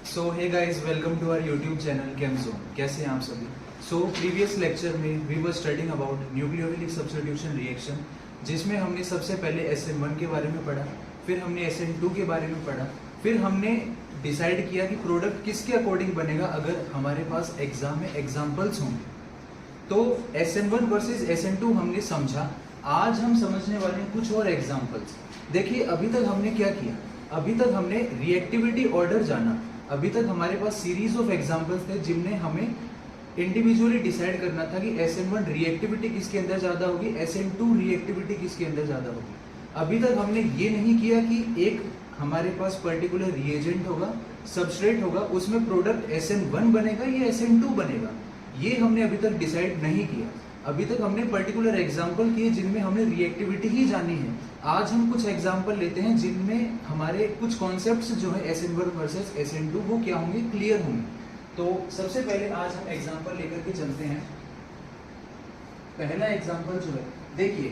So hey guys, welcome to our YouTube channel Chemzone. कैसे हैं आप सभी? सो प्रीवियस लेक्चर में we were studying about nucleophilic substitution reaction, जिसमें हमने सबसे पहले SN1 के बारे में पढ़ा, फिर हमने SN2 के बारे में पढ़ा, फिर हमने डिसाइड किया कि प्रोडक्ट किसके अकॉर्डिंग बनेगा अगर हमारे पास एग्जाम में एग्जाम्पल्स होंगे। तो SN1 वर्सेस SN2 हमने समझा। आज हम समझने वाले हैं कुछ और एग्जाम्पल्स। देखिए, अभी तक हमने क्या किया? अभी तक हमने रिएक्टिविटी ऑर्डर जाना। अभी तक हमारे पास सीरीज ऑफ एग्जाम्पल्स थे जिनमें हमें इंडिविजुअली डिसाइड करना था कि SN1 रिएक्टिविटी किसके अंदर ज्यादा होगी, SN2 रिएक्टिविटी किसके अंदर ज्यादा होगी। अभी तक हमने ये नहीं किया कि एक हमारे पास पर्टिकुलर रिएजेंट होगा, सबस्ट्रेट होगा, उसमें प्रोडक्ट SN1 बनेगा या SN2 बनेगा। ये हमने अभी तक डिसाइड नहीं किया। अभी तक हमने पर्टिकुलर एग्जाम्पल किए जिनमें हमने रिएक्टिविटी ही जानी है। आज हम कुछ एग्जाम्पल लेते हैं जिनमें हमारे कुछ कॉन्सेप्ट्स जो है SN1 वर्सेस SN2 वो क्या होंगे, क्लियर होंगे। तो सबसे पहले आज हम एग्जाम्पल लेकर के चलते हैं। पहला एग्जाम्पल जो है, देखिए,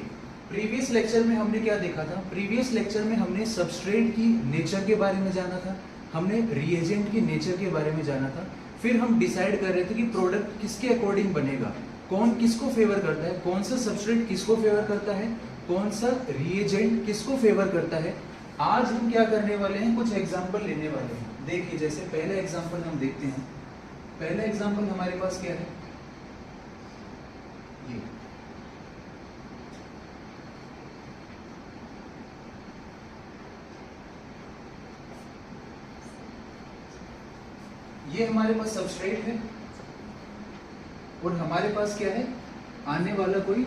प्रीवियस लेक्चर में हमने क्या देखा था? प्रीवियस लेक्चर में हमने सबस्ट्रेट की नेचर के बारे में जाना था, हमने रिएजेंट की नेचर के बारे में जाना था, फिर हम डिसाइड कर रहे थे कि प्रोडक्ट किसके अकॉर्डिंग बनेगा, कौन किसको फेवर करता है, कौन सा सबस्ट्रेट किसको फेवर करता है, कौन सा रिएजेंट किसको फेवर करता है। आज हम क्या करने वाले हैं, कुछ एग्जांपल लेने वाले हैं। देखिए, जैसे पहला एग्जांपल हम देखते हैं। पहला एग्जांपल हमारे पास क्या है, ये हमारे पास सबस्ट्रेट है और हमारे पास क्या है, आने वाला कोई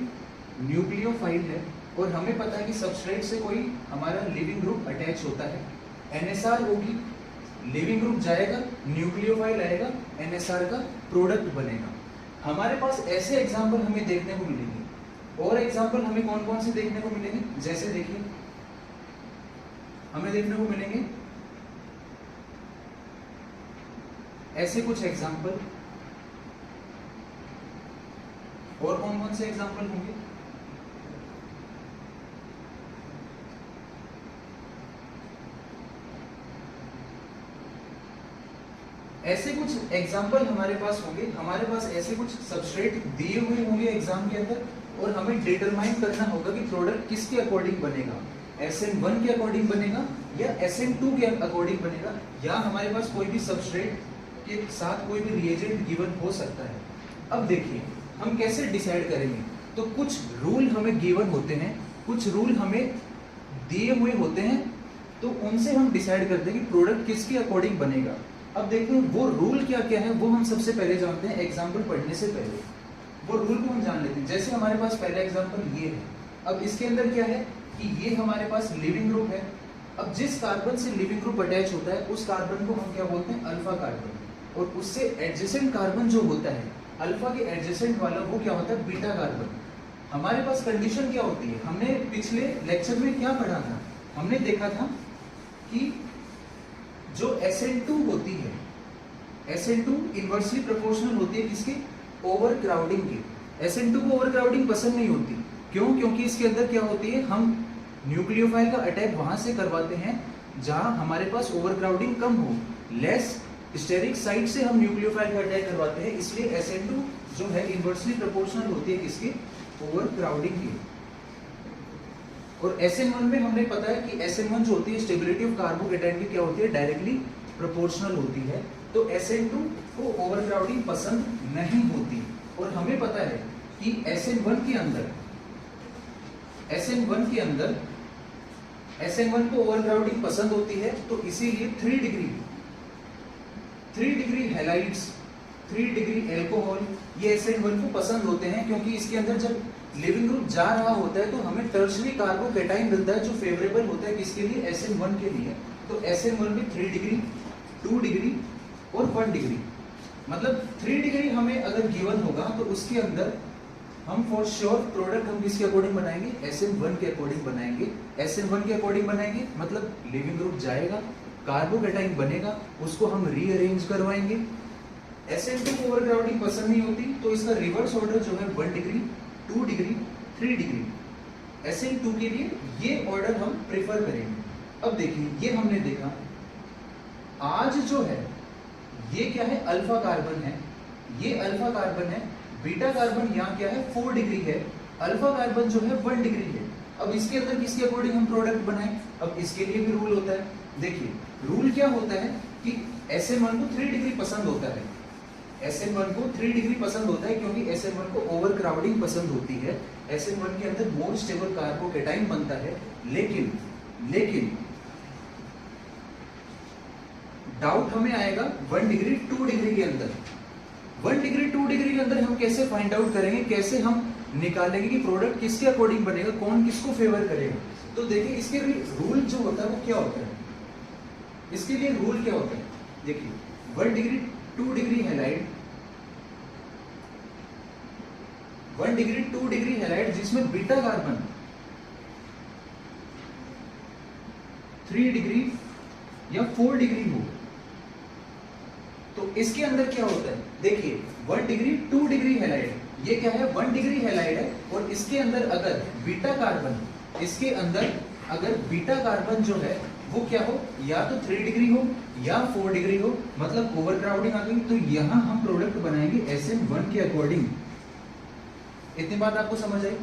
न्यूक्लियोफाइल है और हमें पता है कि सबस्ट्रेट से कोई हमारा लिविंग ग्रुप अटैच होता है। NSR होगी, लिविंग ग्रुप जाएगा, न्यूक्लियोफाइल आएगा, NSR का प्रोडक्ट बनेगा। हमारे पास ऐसे एग्जाम्पल हमें देखने को मिलेंगे। और एग्जाम्पल हमें कौन कौन से देखने को मिलेंगे? जैसे देखिए, हमें देखने को मिलेंगे ऐसे कुछ एग्जाम्पल। और कौन कौन से एग्जाम्पल होंगे? ऐसे कुछ एग्जाम्पल हमारे पास होंगे। हमारे पास ऐसे कुछ सबस्ट्रेट दिए हुए होंगे एग्जाम के अंदर और हमें डिटरमाइन करना होगा कि प्रोडक्ट किसके अकॉर्डिंग बनेगा, SN1 के अकॉर्डिंग बनेगा या SN2 के अकॉर्डिंग बनेगा, या हमारे पास कोई भी सबस्ट्रेट के साथ कोई भी रिएजेंट गिवन हो सकता है। अब देखिए, हम कैसे डिसाइड करेंगे? तो कुछ रूल हमें गिवन होते हैं, कुछ रूल हमें दिए हुए होते हैं, तो उनसे हम डिसाइड करते हैं कि प्रोडक्ट किसके अकॉर्डिंग बनेगा। अब देखते हैं वो रूल क्या क्या है, वो हम सबसे पहले जानते हैं एग्जाम्पल पढ़ने से पहले। वो रूल को हम जान लेते हैं। जैसे हमारे पास पहला एग्जाम्पल ये है। अब इसके अंदर क्या है कि ये हमारे पास लिविंग ग्रुप है। अब जिस कार्बन से लिविंग ग्रुप अटैच होता है उस कार्बन को हम क्या बोलते हैं, अल्फा कार्बन। और उससे एडजेसेंट कार्बन जो होता है, अल्फा के एडजेसेंट वाला, वो क्या होता है, बीटा कार्बन। हमारे पास कंडीशन क्या होती है? हमने पिछले लेक्चर में क्या पढ़ा था? हमने देखा था कि जो SN2 होती है, SN2 इनवर्सली प्रोपोर्शनल होती है किसके, ओवर क्राउडिंग की। SN2 को ओवर क्राउडिंग पसंद नहीं होती। क्यों? क्योंकि इसके अंदर क्या होती है, हम न्यूक्लियोफाइल का अटैक वहां से करवाते हैं जहां हमारे पास ओवर क्राउडिंग कम हो, लेस स्टेरिक साइड से हम न्यूक्लियोफाइल का अटैक करवाते हैं। इसलिए SN2 जो है इनवर्सली प्रोपोर्शनल होती है किसकी, ओवर क्राउडिंग की। और SN1 में हमने पता है कि SN1 जो होती है स्टेबिलिटी ऑफ कार्बोकेटाइन की क्या होती है, डायरेक्टली प्रोपोर्शनल होती है। तो SN2 को ओवर क्राउडिंग पसंद नहीं होती। और हमें पता है कि SN1 के अंदर SN1 को ओवर क्राउडिंग पसंद होती है, तो इसीलिए 3 डिग्री हैलाइड्स, 3 डिग्री एल्कोहल, ये SN1 को पसंद होते हैं। क्योंकि इसके अंदर जब लिविंग ग्रुप जा रहा होता है तो हमें टर्शरी कार्बोकेटाइन मिलता है जो फेवरेबल होता है किसके लिए, SN1 के लिए। तो SN1 में 3 डिग्री, 2 डिग्री और 1 डिग्री, मतलब 3 डिग्री हमें अगर गिवन होगा तो उसके अंदर हम फॉर श्योर प्रोडक्ट हम किसके अकॉर्डिंग बनाएंगे, SN1 के अकॉर्डिंग बनाएंगे। SN1 के अकॉर्डिंग बनाएंगे मतलब लिविंग ग्रुप जाएगा, कार्बोकेटाइन बनेगा, उसको हम रीअरेंज करवाएंगे। SN2 को ओवर क्राउडिंग पसंद नहीं होती, तो इसका रिवर्स ऑर्डर जो है 1 डिग्री, 2 डिग्री, 3 डिग्री। SN2 के लिए ये ऑर्डर हम प्रेफर करेंगे। अब देखिए, ये हमने देखा। आज जो है ये क्या है, अल्फा कार्बन है, ये अल्फा कार्बन है, बीटा कार्बन यहाँ क्या है 4 डिग्री है, अल्फा कार्बन जो है 1 डिग्री है। अब इसके अंदर किसके अकॉर्डिंग हम प्रोडक्ट बनाएं? अब इसके लिए भी रूल होता है। देखिए रूल क्या होता है कि SN1 को 3 डिग्री पसंद होता है, SN1 को 3 डिग्री पसंद होता है क्योंकि SN1 को ओवर क्राउडिंग पसंद होती है। SN1 के अंदर मोर स्टेबल कार्बोकेटाइन बनता है, लेकिन डाउट हमें आएगा 1 डिग्री 2 डिग्री के अंदर। 1 डिग्री 2 डिग्री के अंदर हम कैसे फाइंड आउट करेंगे, कैसे हम निकालेंगे कि प्रोडक्ट किसके अकॉर्डिंग बनेगा, कौन किसको फेवर करेगा? तो देखिए इसके लिए रूल जो होता है वो क्या होता है, इसके लिए रूल क्या होता है? देखिए 1 degree 2 degree halide, 1 degree 2 degree halide जिसमें बीटा कार्बन 3 डिग्री या 4 डिग्री हो, तो इसके अंदर क्या होता है? देखिए 1 डिग्री 2 डिग्री हैलाइड, ये क्या है 1 डिग्री हैलाइड है, और इसके अंदर अगर बीटा कार्बन, इसके अंदर अगर बीटा कार्बन जो है वो क्या हो, या तो 3 डिग्री हो या 4 डिग्री हो, मतलब ओवर क्राउडिंग आ गई, तो यहां हम प्रोडक्ट बनाएंगे SN1 के अकॉर्डिंग। इतनी बात आपको समझ आई?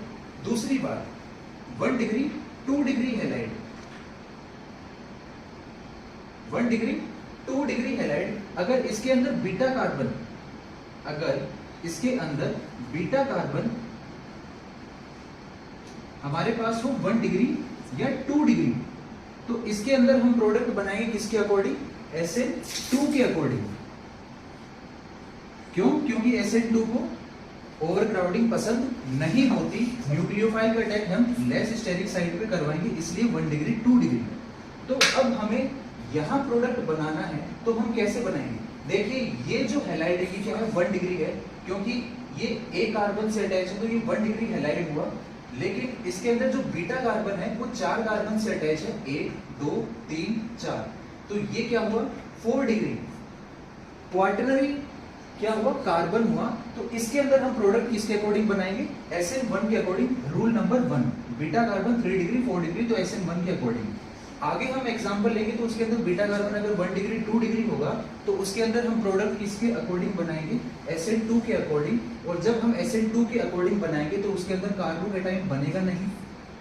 दूसरी बात 1 degree 2 degree halide, 1 degree 2 degree halide, अगर इसके अंदर बीटा कार्बन, अगर इसके अंदर बीटा कार्बन हमारे पास हो 1 डिग्री या 2 डिग्री, तो इसके अंदर हम प्रोडक्ट बनाएंगे किसके अकॉर्डिंग? SN2 के अकॉर्डिंग। क्यों? क्योंकि SN2 को ओवर क्राउडिंग पसंद नहीं होती, न्यूक्लियोफाइल का अटैक हम लेस स्टेरिक साइड पे करवाएंगे, इसलिए 1 डिग्री 2 डिग्री। तो अब हमें यहां प्रोडक्ट बनाना है, तो हम कैसे बनाएंगे? देखिए ये जो हैलाइड है ये क्या है 1 डिग्री है, क्योंकि ये A कार्बन से अटैच है तो ये 1 डिग्री हैलाइड हुआ, लेकिन इसके अंदर जो बीटा कार्बन है वो 4 कार्बन से अटैच है, 1 2 3 4, तो ये क्या हुआ 4 डिग्री क्वार्टरनरी क्या हुआ, कार्बन हुआ। तो इसके अंदर हम प्रोडक्ट किसके अकॉर्डिंग बनाएंगे? SN1 के according. Rule number 1, beta carbon 3 degree 4 degree, तो SN1 के अकॉर्डिंग। आगे हम एग्जांपल लेंगे तो उसके अंदर बीटा कार्बन अगर 1 डिग्री 2 डिग्री होगा तो उसके अंदर हम प्रोडक्ट किसके अकॉर्डिंग बनाएंगे? SN2 के अकॉर्डिंग। और जब हम SN2 के अकॉर्डिंग बनाएंगे तो उसके अंदर कार्बोकेटाइन बनेगा नहीं,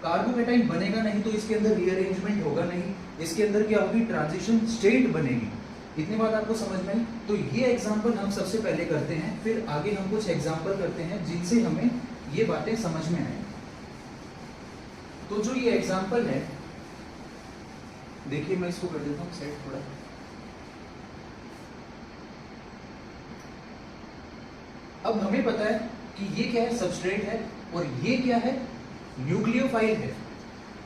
कार्बोकेटाइन बनेगा नहीं तो इसके अंदर रीअरेंजमेंट होगा नहीं, इसके अंदर क्या होगी, ट्रांजिशन स्टेट बनेगी। इतनी बात आपको समझ में आई? तो ये एग्जांपल हम सबसे पहले करते हैं, फिर आगे हम कुछ एग्जांपल करते हैं जिनसे हमें ये बातें समझ में आए। तो जो ये एग्जांपल है, देखिए मैं इसको कर देता हूँ सेट थोड़ा। अब हमें पता है कि ये क्या है, सबस्ट्रेट है, और ये क्या है, न्यूक्लियोफाइल है।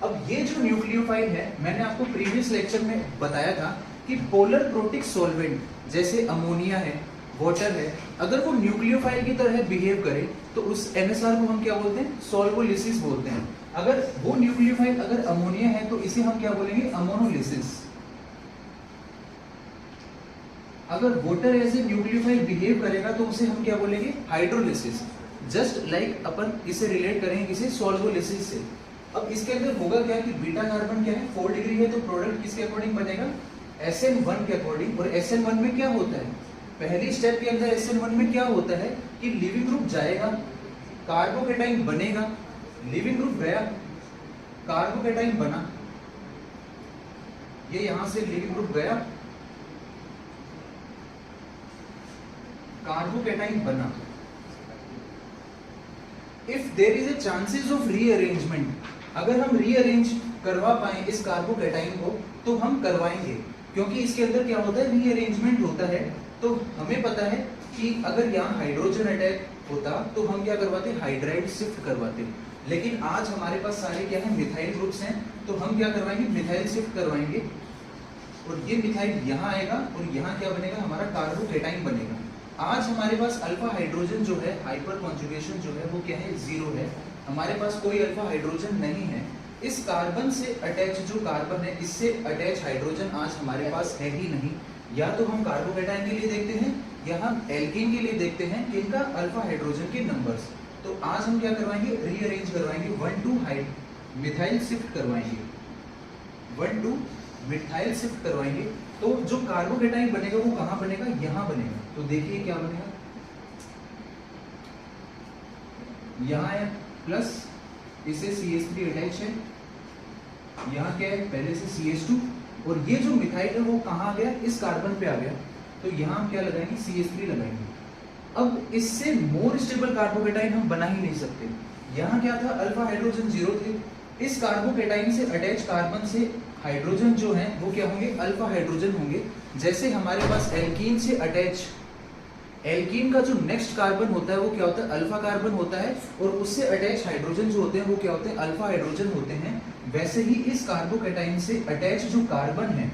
अब ये जो न्यूक्लियोफाइल है, मैंने आपको प्रीवियस लेक्चर में बताया था कि पोलर प्रोटिक सॉल्वेंट जैसे अमोनिया है, वाटर है, अगर वो न्यूक्लियोफाइल की तरह बिहेव करे तो उस NSR को हम क्या बोलते हैं? सॉल्वोलिसिस बोलते हैं। अगर वो न्यूक्लियोफाइल अगर अमोनिया है तो इसे हम क्या बोलेंगे? अमोनोलिसिस। अगर water as a nucleophile behave करेगा तो उसे हम क्या बोलेंगे? हाइड्रोलिसिस। जस्ट लाइक अपन इसे रिलेट करेंगे किसी सॉल्वोलिसिस से। अब इसके अंदर होगा क्या कि बीटा कार्बन क्या है 4 डिग्री है, तो प्रोडक्ट किसके अकॉर्डिंग बनेगा? SN1 के अकॉर्डिंग। और SN1 में क्या होता है? पहली स्टेप के अंदर SN1 में क्या होता है कि लिविंग ग्रुप जाएगा, कार्बोकेटाइन बनेगा, लिविंग ग्रुप गया, कार्बोकेटाइन बना, ये यहां से लिविंग ग्रुप गया, कार्बोकेटाइन बना। If there is a chances of rearrangement, अगर हम रीअरेंज करवा पाए इस कार्बोकेटाइन को तो हम करवाएंगे, क्योंकि इसके अंदर क्या होता है? रीअरेंजमेंट होता है। तो हमें पता है कि अगर यहाँ हाइड्रोजन अटैक होता तो हम क्या करवाते? हाइड्राइड शिफ्ट करवाते। लेकिन आज हमारे पास सारे क्या है? मिथाइल ग्रुप्स हैं, तो हम क्या करवाएंगे? मिथाइल शिफ्ट करवाएंगे, और ये मिथाइल यहाँ आएगा और यहाँ क्या बनेगा? हमारा कार्बोकेटाइन बनेगा। आज हमारे पास अल्फा हाइड्रोजन जो है, हाइपर कॉन्जुगेशन जो है वो क्या है? 0 है। हमारे पास कोई अल्फा हाइड्रोजन नहीं है। इस कार्बन से अटैच जो कार्बन है, इससे अटैच हाइड्रोजन आज हमारे पास है ही नहीं। या तो हम कार्बोकेटाइन के लिए देखते हैं या हम एल्कीन के लिए देखते हैं इनका अल्फा हाइड्रोजन के नंबर्स। तो आज हम क्या करवाएंगे? रीअरेंज करवाएंगे, 1,2 मिथाइल शिफ्ट करवाएंगे, 1,2 मिथाइल शिफ्ट करवाएंगे। तो जो कार्बोकेटाइन बनेगा वो कहाँ बनेगा, यहाँ बनेगा। तो देखिए क्या बनेगा, यहाँ है प्लस, इसे CH3 अटैच है, यहाँ क्या है पहले से CH2, और ये जो मिथाइल है वो कहाँ आ गया, इस कार्बन पे आ गया, तो यहाँ हम क्या लगाएंगे, CH3 लगाएंगे। अब इससे मोर स्टेबल कार्बोकेटाइन हम बना ही नहीं सकते। यहाँ क्या था, अल्फा हाइड्रोजन 0 थे, इस कार्बोकेटाइन से अटैच कार्बन से हाइड्रोजन जो है वो क्या होंगे, अल्फा हाइड्रोजन होंगे। जैसे हमारे पास एल्कीन से अटैच, एल्कीन का जो नेक्स्ट कार्बन होता है वो क्या होता है, अल्फा कार्बन होता है, और उससे अटैच हाइड्रोजन जो होते हैं वो क्या होते हैं, अल्फा हाइड्रोजन होते हैं। वैसे ही इस कार्बोकेटाइन से अटैच जो कार्बन है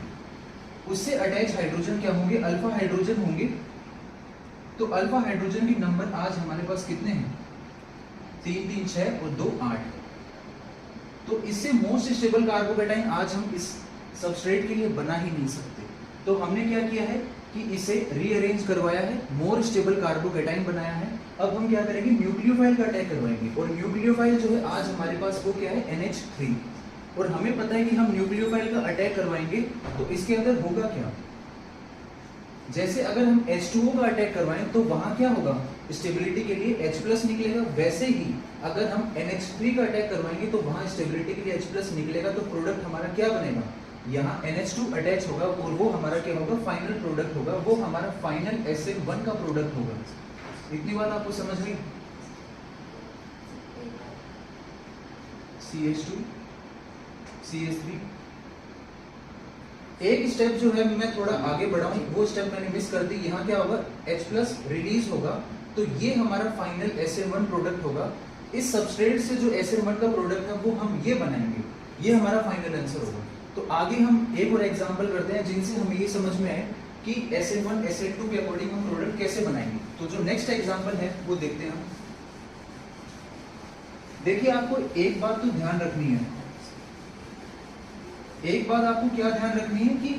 उससे अटैच हाइड्रोजन क्या होंगे, अल्फा हाइड्रोजन होंगे। तो अल्फा हाइड्रोजन के नंबर आज हमारे पास कितने हैं, 3 3 6 और 2 8। तो इससे मोस्ट स्टेबल कार्बोकेटाइन आज हम इस सबस्ट्रेट के लिए बना ही नहीं सकते। तो हमने क्या किया है कि इसे रीअरेंज करवाया है, मोर स्टेबल कार्बोकेटाइन बनाया है। अब हम क्या करेंगे, न्यूक्लियोफाइल का अटैक करवाएंगे, और न्यूक्लियोफाइल जो है आज हमारे पास वो क्या है, NH3। और हमें पता है कि हम न्यूक्लियोफाइल का अटैक करवाएंगे तो इसके अंदर होगा क्या, जैसे अगर हम H2O का अटैक करवाएं तो वहां क्या होगा, स्टेबिलिटी के लिए H+ निकलेगा। वैसे ही अगर हम NH3 का अटैक करवाएंगे तो वहां स्टेबिलिटी के लिए H+ निकलेगा। तो प्रोडक्ट हमारा क्या बनेगा, यहाँ NH2 अटैच होगा, और वो हमारा क्या होगा, फाइनल प्रोडक्ट होगा, वो हमारा फाइनल SN1 का प्रोडक्ट होगा। इतनी बात आपको समझ गई। CH2 CH3, एक स्टेप जो है मैं थोड़ा आगे बढ़ाऊं, वो स्टेप मैंने मिस कर दी। यहाँ क्या होगा, H+ रिलीज होगा, तो ये हमारा फाइनल SN1 प्रोडक्ट होगा। इस सबस्ट्रेट से जो SN1 का प्रोडक्ट है वो हम ये बनाएंगे, ये हमारा फाइनल आंसर होगा। तो आगे हम एक और एग्जांपल करते हैं जिनसे हमें ये समझ में आए कि SN1 SN2 के अकॉर्डिंग हम प्रोडक्ट कैसे बनाएंगे। तो जो नेक्स्ट एग्जांपल है वो देखते हैं हम। देखिए आपको एक बात तो ध्यान रखनी है, एक बात आपको क्या ध्यान रखनी है कि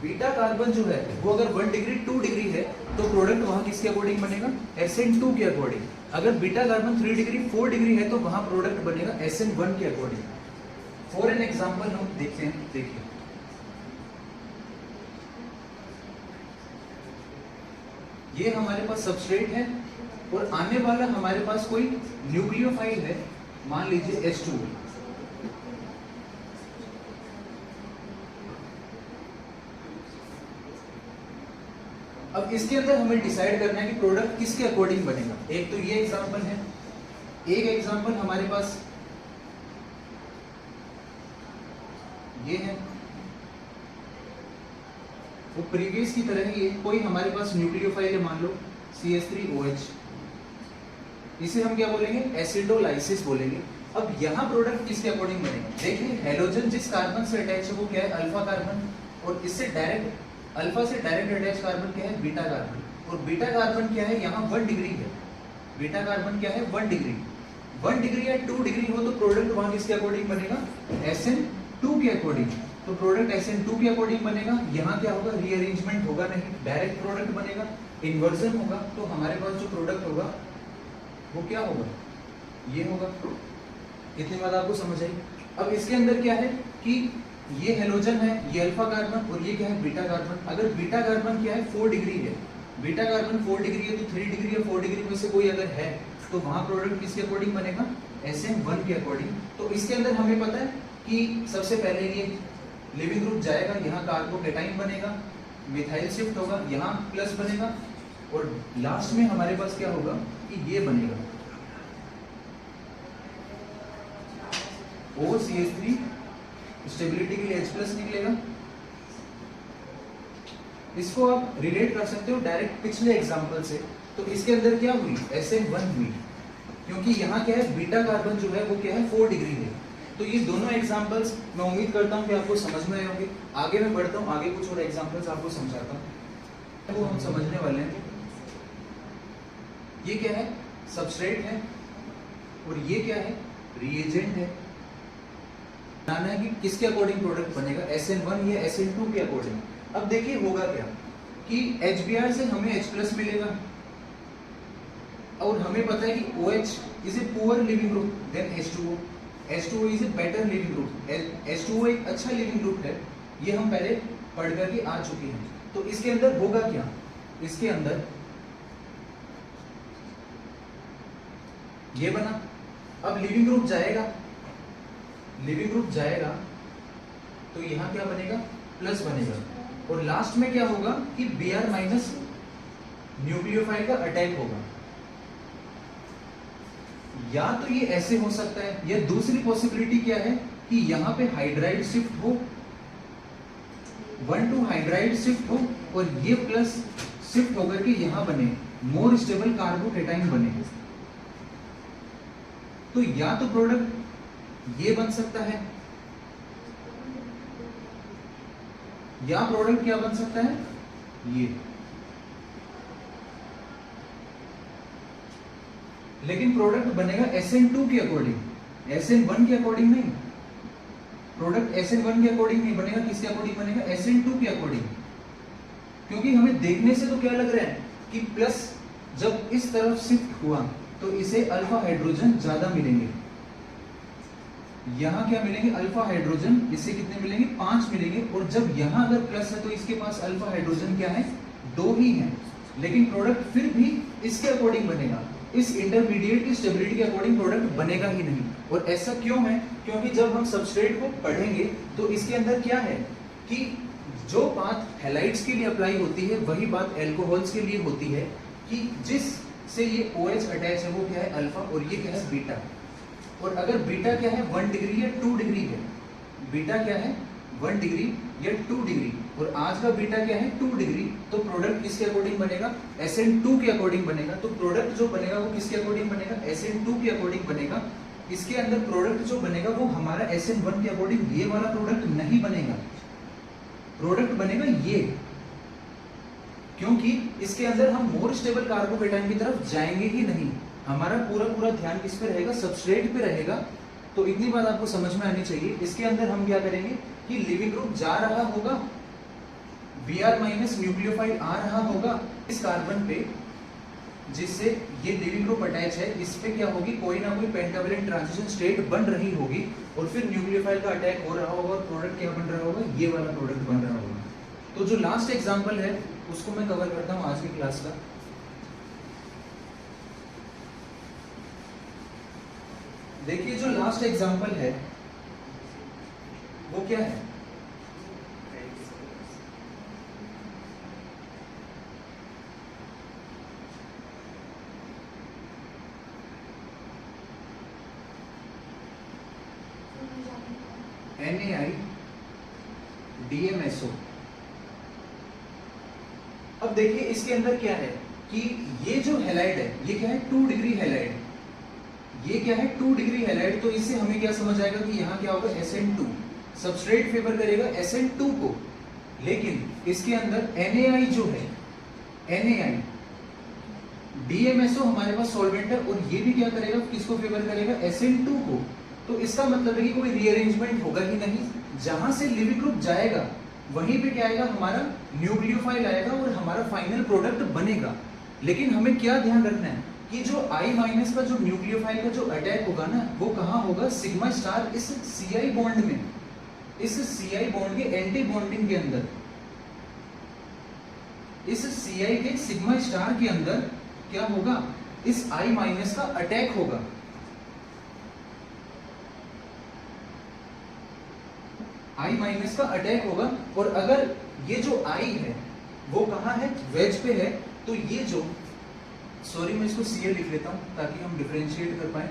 बीटा कार्बन जो है वो अगर 1 डिग्री 2 डिग्री है तो प्रोडक्ट वहां किसके अकॉर्डिंग बनेगा, SN2 के अकॉर्डिंग। अगर बीटा कार्बन 3 डिग्री 4 डिग्री है तो वहां प्रोडक्ट बनेगा SN1 के अकॉर्डिंग। फॉर एन एग्जांपल हम देखते हैं, देखिए ये हमारे पास सबस्ट्रेट है और आने वाला हमारे पास कोई न्यूक्लियोफाइल है, मान लीजिए H2। अब इसके अंदर हमें डिसाइड करना है कि प्रोडक्ट किसके अकॉर्डिंग बनेगा। एक तो ये एग्जांपल है, एक एग्जांपल हमारे पास ये है, वो प्रीवियस की तरह ही है। कोई हमारे पास न्यूक्लियोफाइल है, मान लो CH3OH, इसे हम क्या बोलेंगे, एसिडोलाइसिस बोलेंगे। अब यहाँ प्रोडक्ट किसके अकॉर्डिंग बनेगा, देखिए हेलोजन जिस कार्बन से अटैच है वो क्या है, अल्फा कार्बन, और इससे डायरेक्ट अल्फा से डायरेक्ट अटैच कार्बन क्या है, बीटा कार्बन। और बीटा कार्बन क्या है, यहाँ 1 डिग्री है, बीटा कार्बन क्या है 1 डिग्री। 1 डिग्री या 2 डिग्री हो तो प्रोडक्ट वहां किसके अकॉर्डिंग बनेगा, SN2 के अकॉर्डिंग। तो प्रोडक्ट SN2 के अकॉर्डिंग बनेगा। यहाँ क्या होगा, रीअरेंजमेंट होगा नहीं, डायरेक्ट प्रोडक्ट बनेगा, इन्वर्जन होगा। तो हमारे पास जो प्रोडक्ट होगा वो क्या होगा, ये होगा। इतनी बात आपको समझ आई। अब इसके अंदर क्या है कि ये हेलोजन है, ये अल्फा कार्बन, और ये क्या है, बीटा कार्बन। अगर बीटा कार्बन क्या है 4 डिग्री है, बीटा कार्बन 4 डिग्री है, तो 3 डिग्री या 4 डिग्री में से कोई अगर है तो वहां प्रोडक्ट किसके अकॉर्डिंग बनेगा, SN1 के अकॉर्डिंग। तो इसके अंदर हमें पता है कि सबसे पहले ये लिविंग ग्रुप जाएगा, यहाँ कार्बोकेटाइन बनेगा, मिथाइल शिफ्ट होगा, यहाँ प्लस बनेगा, और लास्ट में हमारे पास क्या होगा कि ये बनेगा OCH3, स्टेबिलिटी के लिए H+ निकलेगा। इसको आप रिलेट कर सकते हो डायरेक्ट पिछले एग्जांपल से। तो इसके अंदर क्या हुई, SN1 हुई, क्योंकि यहाँ क्या है, बीटा कार्बन जो है वो क्या है 4 डिग्री है। तो ये दोनों एग्जांपल्स मैं उम्मीद करता हूँ कि आपको समझ में आए होंगे। आगे मैं बढ़ता हूँ, आगे कुछ और एग्जांपल्स आपको समझाता हूँ, वो हम समझने वाले हैं। ये क्या है, सबस्ट्रेट है, और ये क्या है, रिएजेंट है। जानना है कि किसके अकॉर्डिंग प्रोडक्ट बनेगा, SN1 या SN2 के अकॉर्डिंग। अब देखिए होगा क्या कि HBr से हमें H+ मिलेगा, और हमें पता है कि OH is a poor leaving group then H2O, H2O is a better leaving group. H2O एक अच्छा लिविंग ग्रुप है, ये हम पहले पढ़ करके आ चुके हैं। तो इसके अंदर होगा क्या, इसके अंदर ये बना, अब लिविंग ग्रुप जाएगा, लिविंग ग्रुप जाएगा तो यहां क्या बनेगा, प्लस बनेगा, और लास्ट में क्या होगा कि Br माइनस न्यूक्लियोफाइल का अटैक होगा। या तो ये ऐसे हो सकता है, या दूसरी पॉसिबिलिटी क्या है कि यहां पे हाइड्राइड शिफ्ट हो, 1 to हाइड्राइड शिफ्ट हो, और ये प्लस शिफ्ट होकर के यहां बने मोर स्टेबल कार्बोकेटाइन बने। तो या तो प्रोडक्ट ये बन सकता है, या प्रोडक्ट क्या बन सकता है, ये। लेकिन प्रोडक्ट बनेगा SN2 के अकॉर्डिंग, SN1 के अकॉर्डिंग नहीं। प्रोडक्ट SN1 के अकॉर्डिंग नहीं बनेगा, किसके अकॉर्डिंग बनेगा, SN2 के अकॉर्डिंग। क्योंकि हमें देखने से तो क्या लग रहा है कि प्लस जब इस तरफ शिफ्ट हुआ तो इसे अल्फा हाइड्रोजन ज्यादा मिलेंगे। यहां क्या मिलेंगे, अल्फा हाइड्रोजन, इससे कितने मिलेंगे, 5 मिलेंगे। और जब यहां अगर प्लस है तो इसके पास अल्फा हाइड्रोजन क्या है, 2 ही है। लेकिन प्रोडक्ट फिर भी इसके अकॉर्डिंग बनेगा, इस इंटरमीडिएट की स्टेबिलिटी के अकॉर्डिंग प्रोडक्ट बनेगा ही नहीं। और ऐसा क्यों है, क्योंकि जब हम सबस्ट्रेट को पढ़ेंगे तो इसके अंदर क्या है कि जो बात हैलाइड्स के लिए अप्लाई होती है वही बात एल्कोहल्स के लिए होती है, कि जिस से ये OH अटैच है वो क्या है, अल्फा, और ये क्या है, बीटा। और अगर बीटा क्या है, 1 डिग्री या 2 डिग्री है, बीटा क्या है, 1 डिग्री या 2 डिग्री, और आज का बीटा क्या है, 2 डिग्री, तो प्रोडक्ट किसके अकॉर्डिंग बनेगा, SN2 के अकॉर्डिंग बनेगा। तो प्रोडक्ट जो बनेगा वो किसके अकॉर्डिंग बनेगा, SN2 के अकॉर्डिंग बनेगा। इसके अंदर प्रोडक्ट जो बनेगा वो हमारा SN1 के अकॉर्डिंग ये वाला प्रोडक्ट नहीं बनेगा, प्रोडक्ट बनेगा ये, क्योंकि इसके अंदर हम मोर स्टेबल कार्बोकेटाइन की तरफ जाएंगे ही नहीं। हमारा पूरा ध्यान किस पे रहेगा, सबस्ट्रेट पे रहेगा। तो इतनी बात आपको समझ में आनी चाहिए। इसके अंदर हम क्या करेंगे कि लिविंग ग्रुप जा रहा होगा, Br माइनस न्यूक्लियोफाइल आ रहा होगा इस कार्बन पे, जिससे ये लिविंग ग्रुप अटैच है, इस पे क्या होगी, कोई ना कोई पेंटावैलेंट ट्रांजिशन स्टेट बन रही होगी, और फिर न्यूक्लियोफाइल का अटैक हो रहा होगा और प्रोडक्ट क्या बन रहा होगा, ये वाला प्रोडक्ट बन रहा होगा। तो जो लास्ट एग्जांपल है उसको मैं कवर करता हूं आज की क्लास का। देखिए जो लास्ट एग्जांपल है वो क्या है, NaI DMSO। अब देखिए इसके अंदर क्या है कि ये जो हैलाइड है ये क्या है, 2 डिग्री हैलाइड, ये क्या है, 2 डिग्री हैलाइड। तो इससे हमें क्या समझ आएगा कि यहाँ क्या होगा, SN2, सबस्ट्रेट फेवर करेगा SN2 को। लेकिन इसके अंदर NaI जो है, NaI DMSO हमारे पास सॉल्वेंट है, और ये भी क्या करेगा, किसको फेवर करेगा, SN2 को। तो इसका मतलब है कि कोई रीअरेंजमेंट होगा ही नहीं, जहां से लिविंग ग्रुप जाएगा वहीं पे क्या आएगा, हमारा न्यूक्लियोफाइल आएगा और हमारा फाइनल प्रोडक्ट बनेगा। लेकिन हमें क्या ध्यान रखना है कि जो I माइनस का जो न्यूक्लियोफाइल का जो अटैक होगा ना, वो कहाँ होगा, सिग्मा स्टार इस Ci बॉन्ड में, इस Ci बॉन्ड के एंटी बॉन्डिंग के अंदर, इस Ci के सिग्मा स्टार के अंदर क्या होगा, इस I माइनस का अटैक होगा। I माइनस का अटैक होगा, और अगर ये जो I है वो कहाँ है, वेज पे है, तो ये जो, सॉरी मैं इसको Cl लिख लेता हूं ताकि हम डिफरेंशिएट कर पाए।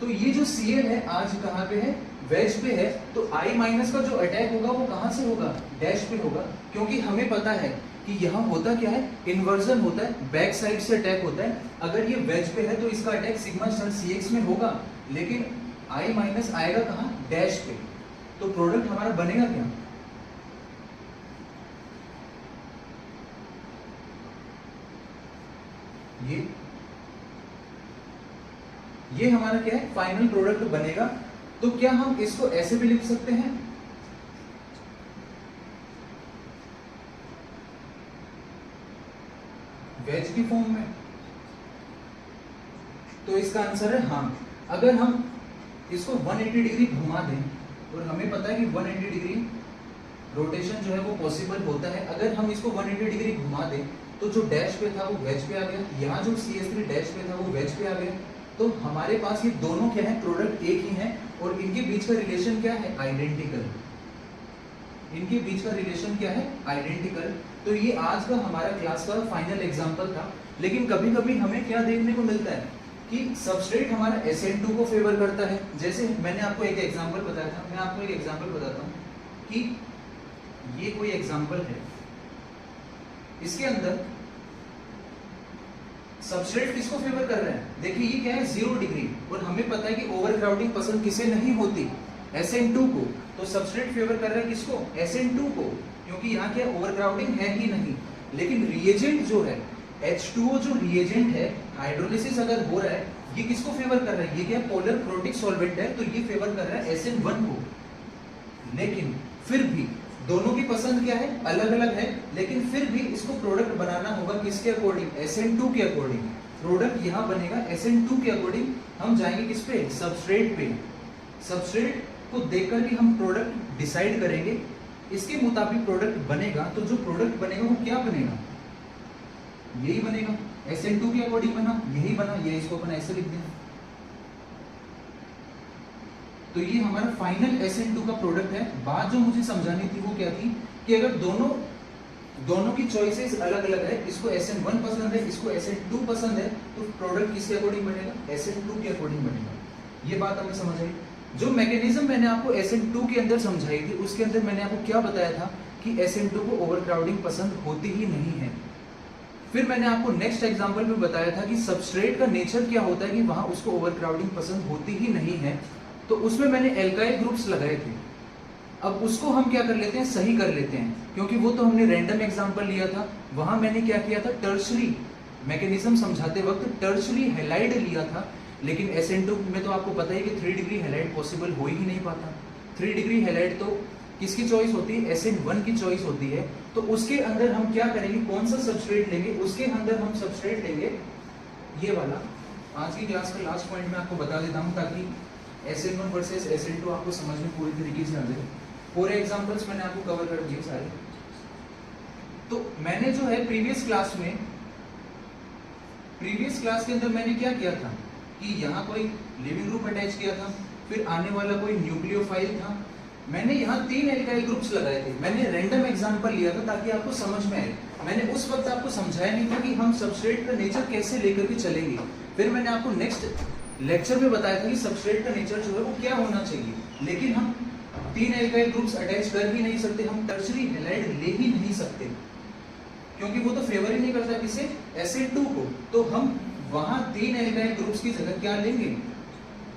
तो ये जो Cl है आज कहाँ पे है, वेज पे है। तो I माइनस का जो अटैक होगा वो कहाँ से होगा, डैश पे होगा, क्योंकि हमें पता है कि यहाँ होता क्या है, इन्वर्जन होता है, बैक साइड से अटैक होता है। अगर ये वेज पे है तो इसका अटैक सिग्मा स्टार Cx में होगा, लेकिन I माइनस आएगा कहाँ, डैश पे। तो प्रोडक्ट हमारा बनेगा क्या, ये हमारा क्या है, फाइनल प्रोडक्ट बनेगा। तो क्या हम इसको ऐसे भी लिख सकते हैं, वेज की फॉर्म में? तो इसका आंसर है हाँ। अगर हम इसको 180 डिग्री घुमा दें, और हमें पता है कि 180 डिग्री रोटेशन जो है वो पॉसिबल होता है। अगर हम इसको 180 डिग्री घुमा दें तो जो डैश पे था वो वेज पे आ गया, यहाँ जो CH3 डैश पे था वो वेज पे आ गया। तो हमारे पास ये दोनों क्या है, प्रोडक्ट एक ही है और इनके बीच का रिलेशन क्या है, आइडेंटिकल। इनके बीच का रिलेशन क्या है, आइडेंटिकल। तो ये आज का हमारा क्लास का फाइनल एग्जांपल था। लेकिन कभी कभी हमें क्या देखने को मिलता है कि सबस्ट्रेट हमारा SN2 को फेवर करता है। जैसे मैंने आपको एक एग्जांपल बताया था, मैं आपको एक एग्जांपल बताता हूँ कि ये कोई एग्जांपल है, इसके अंदर सबस्ट्रेट किसको फेवर कर रहे हैं, देखिए ये क्या है 0 डिग्री, और हमें पता है कि ओवरक्राउडिंग पसंद किसे नहीं होती, SN2 को। तो सबस्ट्रेट फेवर कर रहा है किसको, SN2 को, क्योंकि यहाँ क्या ओवरक्राउडिंग है ही नहीं। लेकिन रिएजेंट जो है H2O जो रिएजेंट है, हाइड्रोलिसिस अगर हो रहा है, ये किसको फेवर कर रहा है, ये क्या पोलर प्रोटिक सॉल्वेंट है, तो ये फेवर कर रहा है SN1 को। लेकिन फिर भी दोनों की पसंद क्या है, अलग अलग है, लेकिन फिर भी इसको प्रोडक्ट बनाना होगा किसके अकॉर्डिंग, SN2 के अकॉर्डिंग। प्रोडक्ट यहाँ बनेगा SN2 के अकॉर्डिंग। हम जाएंगे किस पे, सबस्ट्रेट पे। सबस्ट्रेट को देखकर के हम प्रोडक्ट डिसाइड करेंगे, इसके मुताबिक प्रोडक्ट बनेगा। तो जो प्रोडक्ट बनेगा वो क्या बनेगा, यही बनेगा, SN2 के अकॉर्डिंग बना, यही बना, ये इसको अपन ऐसे लिख दें। तो ये हमारा फाइनल SN2 का प्रोडक्ट है। बात जो मुझे समझानी थी वो क्या थी कि अगर दोनों की चॉइसेस अलग अलग है, इसको SN1 पसंद है, इसको SN2 पसंद है, तो प्रोडक्ट किसके अकॉर्डिंग बनेगा, SN2 के अकॉर्डिंग बनेगा। ये बात हमें समझ आई। जो मैकेनिज्म मैंने आपको SN2 के अंदर समझाई थी, उसके अंदर मैंने आपको क्या बताया था कि SN2 को ओवरक्राउडिंग पसंद होती ही नहीं है। फिर मैंने आपको नेक्स्ट एग्जांपल में बताया था कि सबस्ट्रेट का नेचर क्या होता है कि वहां उसको ओवरक्राउडिंग पसंद होती ही नहीं है। तो उसमें मैंने एल्काइल ग्रुप्स लगाए थे। अब उसको हम क्या कर लेते हैं, सही कर लेते हैं, क्योंकि वो तो हमने रैंडम एग्जांपल लिया था। वहां मैंने क्या किया था, टर्शरी मैकेनिज्म समझाते वक्त टर्शरी हैलाइड लिया था। लेकिन SN2 में तो आपको पता है कि 3 डिग्री हैलाइड पॉसिबल हो ही नहीं पाता। 3 डिग्री हैलाइड तो किसकी चॉइस होती है, SN1 की चॉइस होती है। तो उसके अंदर हम क्या करेंगे, कौन सा सबस्ट्रेट लेंगे, उसके अंदर हम सबस्ट्रेट लेंगे ये वाला। आज की क्लास का लास्ट पॉइंट मैं आपको बता देता हूँ ताकि SN1 वर्सेस SN2 आपको समझ में पूरी तरीके से आ जाए। पूरे एग्जांपल्स मैंने आपको कवर कर दिए सारे। तो मैंने जो है प्रीवियस क्लास के अंदर मैंने क्या किया था कि यहाँ कोई लिविंग ग्रुप अटैच किया था, फिर आने वाला कोई न्यूक्लियोफाइल था। मैंने यहाँ 3 एल्काइल ग्रुप्स लगाए थे। मैंने रैंडम एग्जांपल लिया था ताकि आपको समझ में आए। मैंने उस वक्त आपको समझाया नहीं था कि हम सबस्ट्रेट का नेचर कैसे लेकर के चलेंगे। फिर मैंने आपको नेक्स्ट लेक्चर में बताया था कि सबस्ट्रेट का नेचर जो है वो क्या होना चाहिए। लेकिन हम 3 एल्काइल ग्रुप्स अटैच कर ही नहीं सकते, हम टर्शरी हैलाइड ले ही नहीं सकते, क्योंकि वो तो फेवर ही नहीं करता किसे, SN2 को। तो हम वहां 3 एल्काइल ग्रुप्स की जगह क्या लेंगे,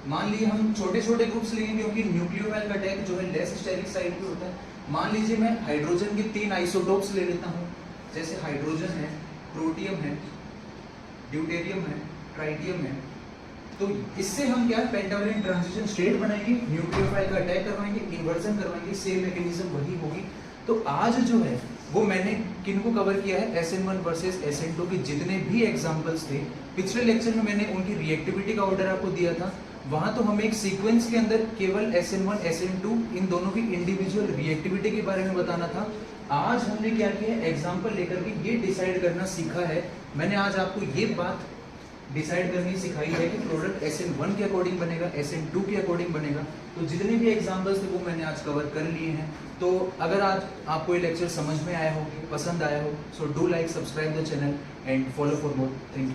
मान लीजिए हम छोटे छोटे ग्रुप्स लेंगे, क्योंकि न्यूक्लियोफाइल का अटैक जो है लेस स्टेरिक साइड पे होता है। मान लीजिए मैं हाइड्रोजन के 3 आइसोटोप्स ले लेता हूँ, जैसे हाइड्रोजन है, प्रोटियम है, ड्यूटेरियम है, ट्राइटियम है। तो इससे हम क्या पेंटावैलेंट ट्रांजिशन स्टेट बनाएंगे, न्यूक्लियोफाइल का अटैक करवाएंगे, इन्वर्जन करवाएंगे, सेम मैकेनिज्म वही होगी। तो आज जो है वो मैंने किनको कवर किया है, SN1 वर्सेस SN2 के जितने भी एग्जांपल्स थे। पिछले लेक्चर में मैंने उनकी रिएक्टिविटी का ऑर्डर आपको दिया था। वहां तो हमें एक सीक्वेंस के अंदर केवल SN1 SN2 इन दोनों की इंडिविजुअल रिएक्टिविटी के बारे में बताना था। आज हमने क्या किया है, एग्जाम्पल लेकर के ये डिसाइड करना सीखा है। मैंने आज आपको ये बात डिसाइड करनी सिखाई है कि प्रोडक्ट SN1 के अकॉर्डिंग बनेगा, SN2 के अकॉर्डिंग बनेगा। तो जितने भी एग्जांपल्स थे वो मैंने आज कवर कर लिए हैं। तो अगर आज आपको ये लेक्चर समझ में आया हो, पसंद आया हो, so do like, subscribe the channel and follow for more. Thank you.